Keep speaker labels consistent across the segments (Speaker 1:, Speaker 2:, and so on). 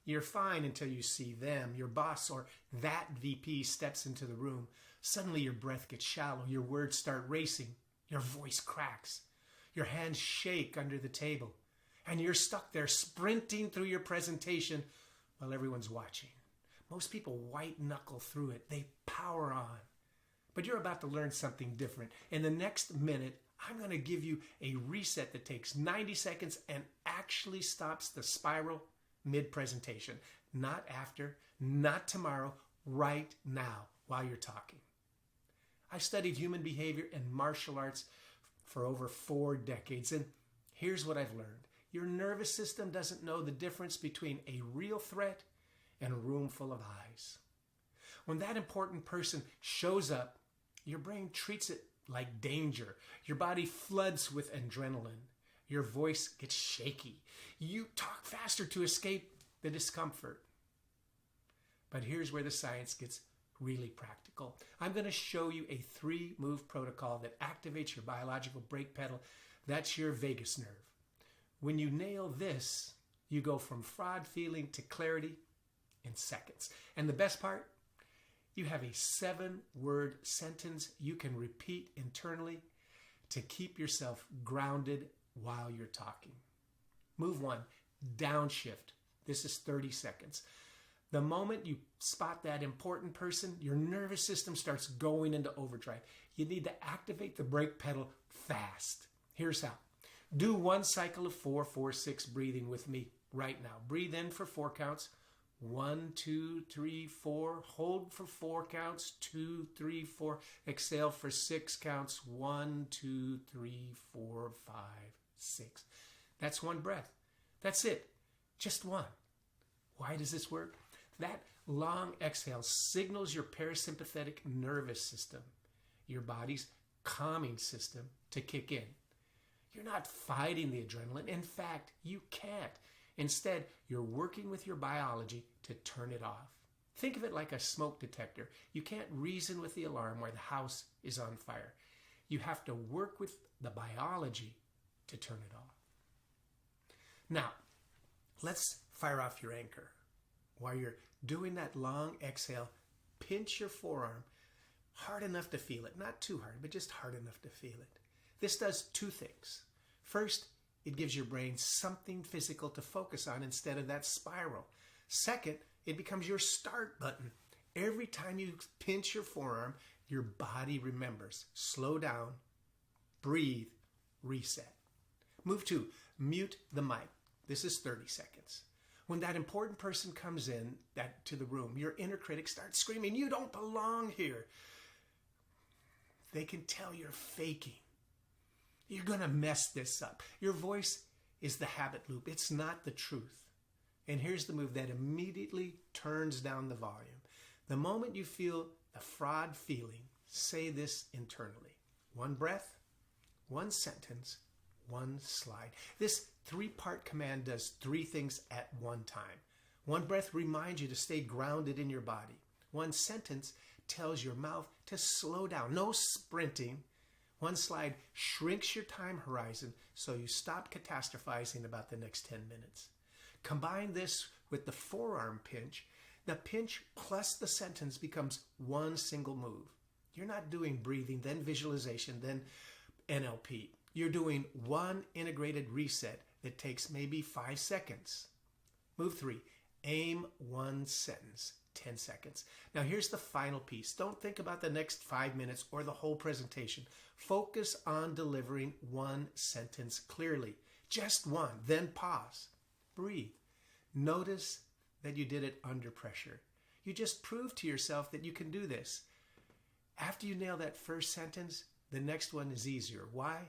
Speaker 1: You're fine until you see them, your boss, or that VP steps into the room. Suddenly your breath gets shallow, your words start racing, your voice cracks, your hands shake under the table, and you're stuck there sprinting through your presentation while everyone's watching. Most people white knuckle through it. They power on. But you're about to learn something different. In the next minute, I'm going to give you a reset that takes 90 seconds and actually stops the spiral mid-presentation. Not after, not tomorrow, right now while you're talking. I studied human behavior and martial arts for over 4 decades, and here's what I've learned. Your nervous system doesn't know the difference between a real threat and a room full of eyes. When that important person shows up, your brain treats it like danger. Your body floods with adrenaline. Your voice gets shaky. You talk faster to escape the discomfort. But here's where the science gets really practical. I'm going to show you a 3-move protocol that activates your biological brake pedal. That's your vagus nerve. When you nail this, you go from fraud feeling to clarity in seconds. And the best part, you have a 7-word sentence you can repeat internally to keep yourself grounded while you're talking. Move 1, downshift. This is 30 seconds. The moment you spot that important person, your nervous system starts going into overdrive. You need to activate the brake pedal fast. Here's how. Do 1 cycle of 4-4-6 breathing with me right now. Breathe in for 4 counts. 1, 2, 3, 4. Hold for 4 counts. 2, 3, 4. Exhale for 6 counts. 1, 2, 3, 4, 5, 6. That's 1 breath. That's it. Just 1. Why does this work? That long exhale signals your parasympathetic nervous system, your body's calming system, to kick in. You're not fighting the adrenaline. In fact, you can't. Instead, you're working with your biology to turn it off. Think of it like a smoke detector. You can't reason with the alarm where the house is on fire. You have to work with the biology to turn it off. Now, let's fire off your anchor. While you're doing that long exhale, pinch your forearm hard enough to feel it. Not too hard, but just hard enough to feel it. This does 2 things. First, it gives your brain something physical to focus on instead of that spiral. Second, it becomes your start button. Every time you pinch your forearm, your body remembers. Slow down, breathe, reset. Move 2, mute the mic. This is 30 seconds. When that important person comes in to the room, your inner critic starts screaming, "You don't belong here." They can tell you're faking. You're going to mess this up. Your voice is the habit loop. It's not the truth. And here's the move that immediately turns down the volume. The moment you feel the fraud feeling, say this internally. 1 breath, 1 sentence, 1 slide. This 3-part command does 3 things at one time. 1 breath reminds you to stay grounded in your body. 1 sentence tells your mouth to slow down. No sprinting. 1 slide shrinks your time horizon so you stop catastrophizing about the next 10 minutes. Combine this with the forearm pinch. The pinch plus the sentence becomes 1 single move. You're not doing breathing, then visualization, then NLP. You're doing 1 integrated reset that takes maybe 5 seconds. Move 3, aim 1 sentence, 10 seconds. Now here's the final piece. Don't think about the next 5 minutes or the whole presentation. Focus on delivering 1 sentence clearly. Just 1, then pause. Breathe. Notice that you did it under pressure. You just proved to yourself that you can do this. After you nail that first sentence, the next one is easier. Why?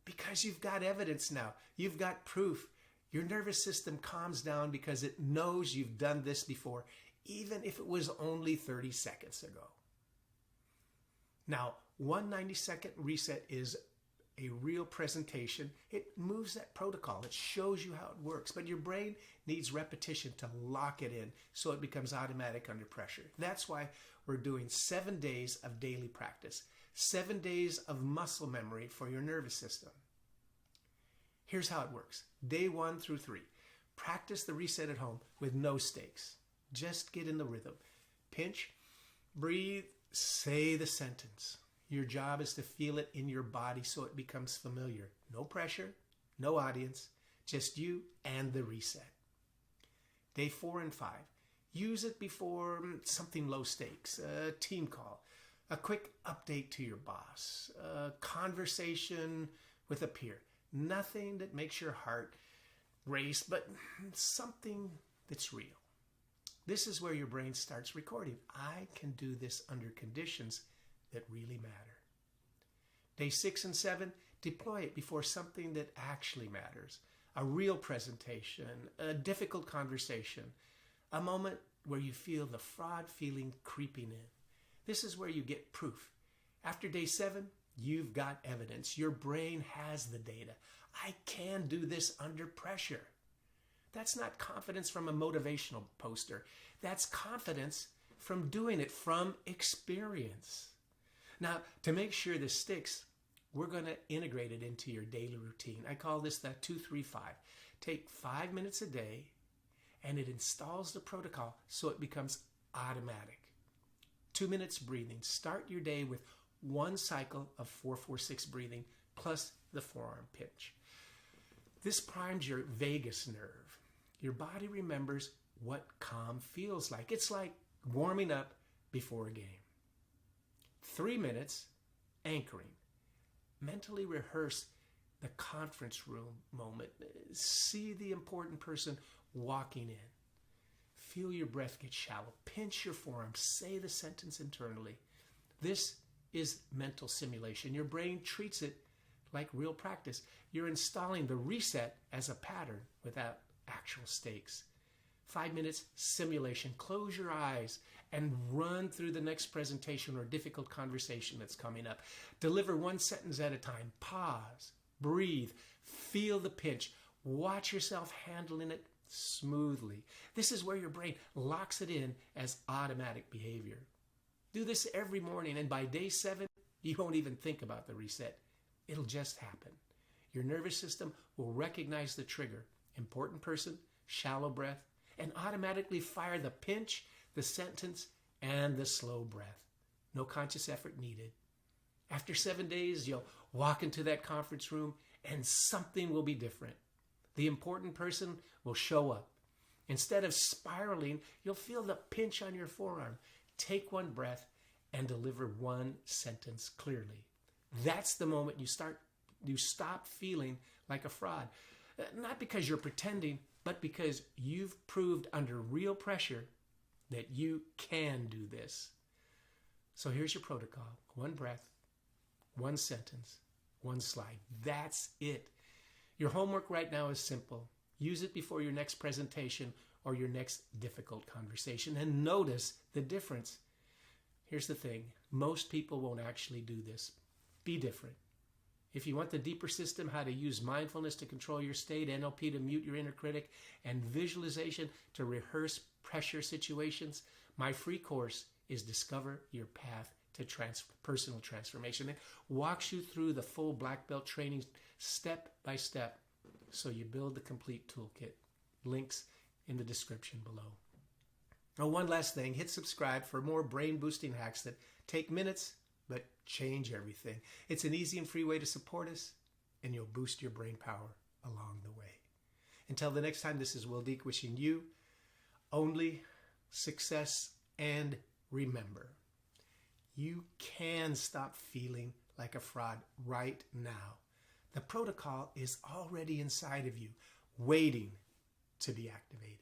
Speaker 1: Because you've got evidence now. You've got proof. Your nervous system calms down because it knows you've done this before, even if it was only 30 seconds ago. Now, 1 90-second reset is a real presentation. It moves that protocol. It shows you how it works. But your brain needs repetition to lock it in so it becomes automatic under pressure. That's why we're doing 7 days of daily practice. 7 days of muscle memory for your nervous system. Here's how it works. Day 1 through 3. Practice the reset at home with no stakes. Just get in the rhythm. Pinch, breathe, say the sentence. Your job is to feel it in your body so it becomes familiar. No pressure, no audience, just you and the reset. Day 4 and 5. Use it before something low stakes, a team call, a quick update to your boss, a conversation with a peer. Nothing that makes your heart race, but something that's real. This is where your brain starts recording. I can do this under conditions that really matter. Day 6 and 7, deploy it before something that actually matters. A real presentation, a difficult conversation, a moment where you feel the fraud feeling creeping in. This is where you get proof. After day 7, you've got evidence. Your brain has the data. I can do this under pressure. That's not confidence from a motivational poster. That's confidence from doing it, from experience. Now, to make sure this sticks, we're going to integrate it into your daily routine. I call this the 2-3-5. Take 5 minutes a day, and it installs the protocol so it becomes automatic. 2 minutes breathing. Start your day with 1 cycle of 4-4-6 breathing plus the forearm pinch. This primes your vagus nerve. Your body remembers what calm feels like. It's like warming up before a game. 3 minutes anchoring. Mentally rehearse the conference room moment. See the important person walking in. Feel your breath get shallow. Pinch your forearm. Say the sentence internally. This is mental simulation. Your brain treats it like real practice. You're installing the reset as a pattern without actual stakes. 5 minutes simulation. Close your eyes and run through the next presentation or difficult conversation that's coming up. Deliver 1 sentence at a time. Pause. Breathe. Feel the pinch. Watch yourself handling it smoothly. This is where your brain locks it in as automatic behavior. Do this every morning, and by day 7, you won't even think about the reset. It'll just happen. Your nervous system will recognize the trigger, important person, shallow breath, and automatically fire the pinch, the sentence, and the slow breath. No conscious effort needed. After 7 days, you'll walk into that conference room and something will be different. The important person will show up. Instead of spiraling, you'll feel the pinch on your forearm. Take 1 breath and deliver 1 sentence clearly. That's the moment you stop feeling like a fraud. Not because you're pretending, but because you've proved under real pressure that you can do this. So here's your protocol. 1 breath, 1 sentence, 1 slide. That's it. Your homework right now is simple. Use it before your next presentation or your next difficult conversation and notice the difference. Here's the thing. Most people won't actually do this. Be different. If you want the deeper system, how to use mindfulness to control your state, NLP to mute your inner critic, and visualization to rehearse pressure situations, my free course is Discover Your Path to Personal Transformation. It walks you through the full black belt training step by step so you build the complete toolkit. Links in the description below. Now, one last thing, hit subscribe for more brain-boosting hacks that take minutes but change everything. It's an easy and free way to support us, and you'll boost your brain power along the way. Until the next time, this is Wil Dieck wishing you only success, and remember, you can stop feeling like a fraud right now. The protocol is already inside of you, waiting to be activated.